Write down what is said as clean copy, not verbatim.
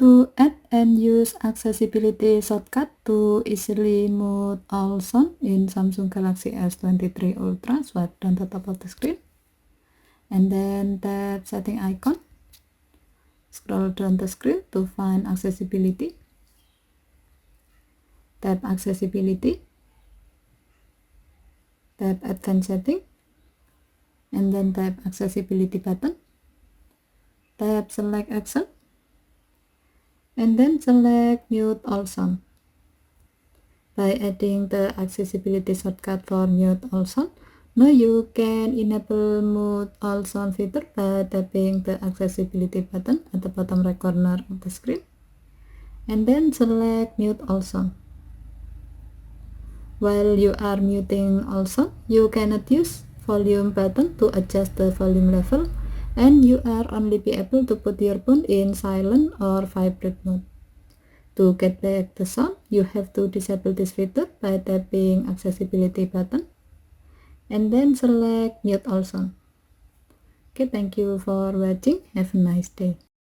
To add and use accessibility shortcut to easily mute all sound in Samsung Galaxy S23 Ultra, swipe down the top of the screen and then tap setting icon. Scroll down the screen to find accessibility. Tap accessibility. Tap advanced setting and then tap accessibility button. Tap select action and then select mute all sound. By adding the accessibility shortcut for mute all sound, now you can enable mute all sound feature by tapping the accessibility button at the bottom right corner of the screen and then select mute all sound. While you are muting all sound, you cannot use volume button to adjust the volume level, and you are only be able to put your phone in silent or vibrate mode. To get back the sound, you have to disable this feature by tapping accessibility button and then select mute all sound. Okay, thank you for watching. Have a nice day.